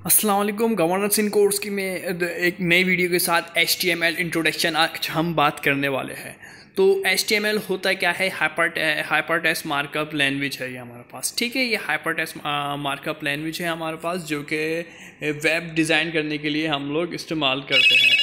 अस्सलाम वालेकुम। गवर्नेंस इन कोर्स की में एक नई वीडियो के साथ HTML इंट्रोडक्शन आज हम बात करने वाले हैं। तो HTML होता क्या है? हाइपर टेक्स्ट मार्कअप लैंग्वेज है ये हमारे पास। ठीक है, ये हाइपर टेक्स्ट मार्कअप लैंग्वेज है हमारे पास, जो कि वेब डिज़ाइन करने के लिए हम लोग इस्तेमाल करते हैं।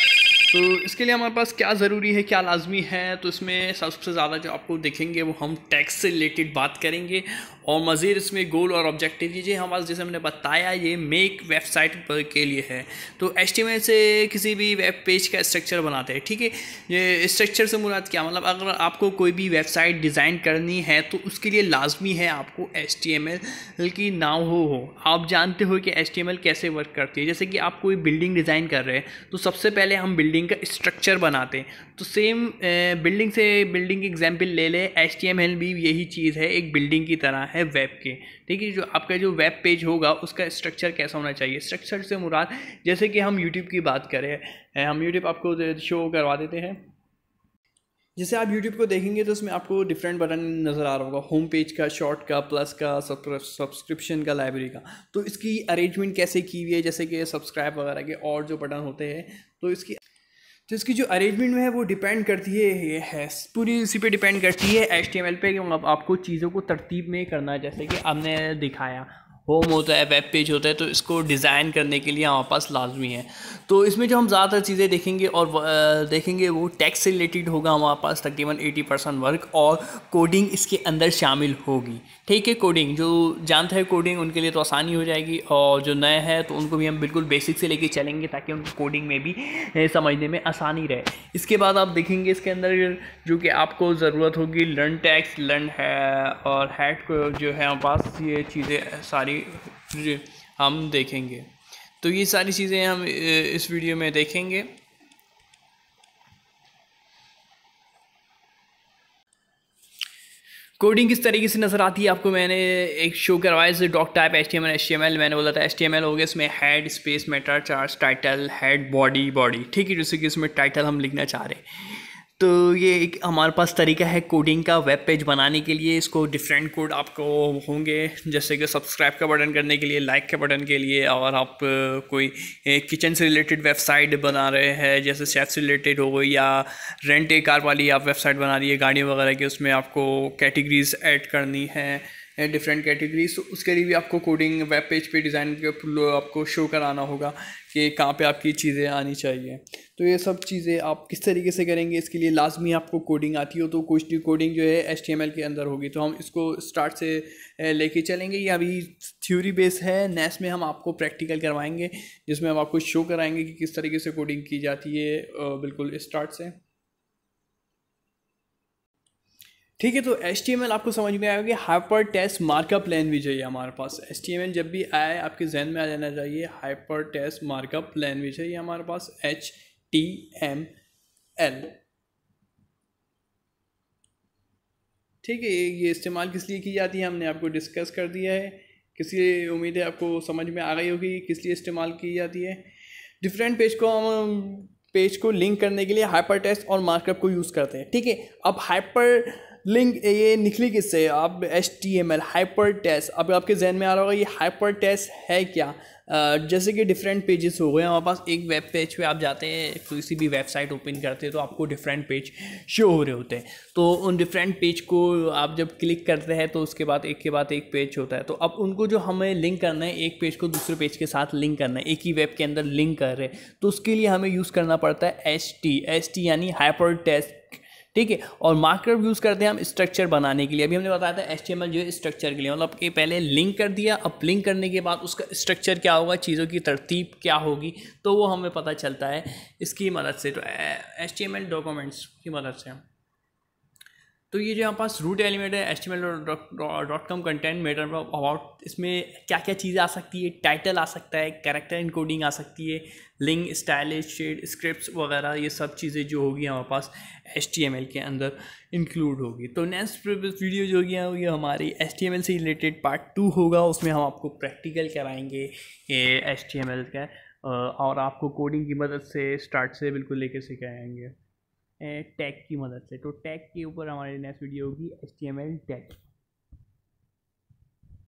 तो इसके लिए हमारे पास क्या ज़रूरी है, क्या लाजमी है? तो इसमें सबसे ज़्यादा जो आपको देखेंगे वो हम टेक्स्ट से रिलेटेड बात करेंगे, और मज़ीद इसमें गोल और ऑब्जेक्टिव ये हमारे पास, जैसे हमने बताया, ये मेक वेबसाइट के लिए है। तो HTML से किसी भी वेब पेज का स्ट्रक्चर बनाते हैं। ठीक है, ये स्ट्रक्चर से मुराद क्या, मतलब अगर आपको कोई भी वेबसाइट डिज़ाइन करनी है तो उसके लिए लाजमी है आपको HTML की ना हो। आप जानते हो कि HTML कैसे वर्क करती है। जैसे कि आप कोई बिल्डिंग डिज़ाइन कर रहे हैं तो सबसे पहले हम बिल्डिंग का स्ट्रक्चर बनाते हैं। तो सेम बिल्डिंग एग्जाम्पल ले लें, HTML भी यही चीज़ है, एक बिल्डिंग की तरह है वेब के। ठीक है, जो आपका जो वेब पेज होगा उसका स्ट्रक्चर कैसा होना चाहिए? स्ट्रक्चर से मुराद, जैसे कि हम यूट्यूब की बात करें, हम यूट्यूब आपको शो करवा देते हैं। जैसे आप YouTube को देखेंगे तो उसमें आपको डिफरेंट बटन नज़र आ रहा होगा, होम पेज का, शॉर्ट का, प्लस का, सब्सक्रिप्शन का, लाइब्रेरी का। तो इसकी अरेंजमेंट कैसे की हुई है, जैसे कि सब्सक्राइब वगैरह के और जो बटन होते हैं, तो इसकी जो अरेंजमेंट में है वो डिपेंड करती है, ये है पूरी इसी पे डिपेंड करती है HTML पे, कि अब आपको चीज़ों को तरतीब में करना है। जैसे कि आपने दिखाया, होम होता है, वेब पेज होता है, तो इसको डिज़ाइन करने के लिए हमारे पास लाजमी है। तो इसमें जो हम ज़्यादातर चीज़ें देखेंगे और देखेंगे वो टेक्स्ट से रिलेटेड होगा हमारे पास, तकरीबन 80% वर्क, और कोडिंग इसके अंदर शामिल होगी। ठीक है, कोडिंग जो जानते हैं कोडिंग उनके लिए तो आसानी हो जाएगी, और जो नए हैं तो उनको भी हम बिल्कुल बेसिक से लेके चलेंगे ताकि उनको कोडिंग में भी समझने में आसानी रहे। इसके बाद आप देखेंगे इसके अंदर जो कि आपको ज़रूरत होगी, लर्न टेक्स्ट, लर्न है और हैड को जो है हमारे पास, ये चीज़ें सारी हम देखेंगे। तो ये सारी चीज़ें हम इस वीडियो में देखेंगे। कोडिंग किस तरीके से नज़र आती है आपको, मैंने एक शो करवाया, जैसे डॉक टाइप HTML मैंने बोला था। HTML हो गया, इसमें head, space, Meta, charge, title, head, body. ठीक है, जैसे कि इसमें टाइटल हम लिखना चाह रहे हैं। तो ये एक हमारे पास तरीका है कोडिंग का वेब पेज बनाने के लिए। इसको डिफरेंट कोड आपको होंगे, जैसे कि सब्सक्राइब का बटन करने के लिए, लाइक के बटन के लिए, और आप कोई किचन से रिलेटेड वेबसाइट बना रहे हैं, जैसे शेफ से रिलेटेड हो गई, या रेंट ए कार वाली आप वेबसाइट बना रही है गाड़ियों वगैरह की, उसमें आपको कैटेगरीज ऐड करनी है, डिफरेंट कैटेगरीज। तो उसके लिए भी आपको कोडिंग वेब पेज पे डिज़ाइन के आपको शो कराना होगा कि कहाँ पे आपकी चीज़ें आनी चाहिए। तो ये सब चीज़ें आप किस तरीके से करेंगे, इसके लिए लाजमी आपको कोडिंग आती हो, तो कुछ कोडिंग जो है HTML के अंदर होगी। तो हम इसको स्टार्ट से लेके चलेंगे। ये अभी थ्योरी बेस है, नेक्स्ट में हम आपको प्रैक्टिकल करवाएंगे, जिसमें हम आपको शो कराएंगे कि किस तरीके से कोडिंग की जाती है, बिल्कुल स्टार्ट से। ठीक है, तो HTML आपको समझ में आएगा कि हाइपर टेक्स्ट मार्कअप लैंग्वेज है ये हमारे पास। HTML जब भी आए आपके जहन में आ जाना चाहिए, हाइपर टेक्स्ट मार्कअप लैंग्वेज है ये हमारे पास, HTML। ठीक है, ये इस्तेमाल किस लिए की जाती है हमने आपको डिस्कस कर दिया है। किस लिए, उम्मीद है आपको समझ में आ गई होगी किस लिए इस्तेमाल की जाती है। डिफरेंट पेज को लिंक करने के लिए हाइपर टेक्स्ट और मार्कअप को यूज़ करते हैं। ठीक है, अब हाइपर लिंक ये निकली किससे? आप HTML हाइपर टेक्स्ट, अब आपके जहन में आ रहा होगा ये हाइपर टेक्स्ट है क्या। जैसे कि डिफरेंट पेजेस हो गए हमारे पास, एक वेब पेज पे आप जाते हैं, किसी भी वेबसाइट ओपन करते हैं तो आपको डिफरेंट पेज शो हो रहे होते हैं। तो उन डिफरेंट पेज को आप जब क्लिक करते हैं तो उसके बाद एक पेज होता है। तो अब उनको जो हमें लिंक करना है, एक पेज को दूसरे पेज के साथ लिंक करना है, एक ही वेब के अंदर लिंक कर रहे हैं, तो उसके लिए हमें यूज़ करना पड़ता है HT यानी हाइपर टेक्स्ट। ठीक है, और मार्कअप यूज़ करते हैं हम स्ट्रक्चर बनाने के लिए। अभी हमने बताया था HTML जो है स्ट्रक्चर के लिए, मतलब कि पहले लिंक कर दिया, अब लिंक करने के बाद उसका स्ट्रक्चर क्या होगा, चीज़ों की तरतीब क्या होगी, तो वो हमें पता चलता है इसकी मदद से, तो HTML डॉक्यूमेंट्स की मदद से। तो ये जो यहाँ पास रूट एलिमेंट है HTML.com कंटेंट मेटर अबाउट, इसमें क्या क्या चीज़ें आ सकती है, टाइटल आ सकता है, कैरेक्टर इनकोडिंग आ सकती है, लिंक, स्टाइलिश, शेड, स्क्रिप्ट्स वगैरह, ये सब चीज़ें जो होगी हमारे पास HTML के अंदर इंक्लूड होगी। तो नेक्स्ट वीडियो जो होगी ये हमारी HTML से रिलेटेड पार्ट 2 होगा, उसमें हम आपको प्रैक्टिकल कराएंगे HTML का, और आपको कोडिंग की मदद से स्टार्ट से बिल्कुल लेके सिखाएंगे टैग की मदद से। तो टैग के ऊपर हमारी नेक्स्ट वीडियो होगी HTML टैग।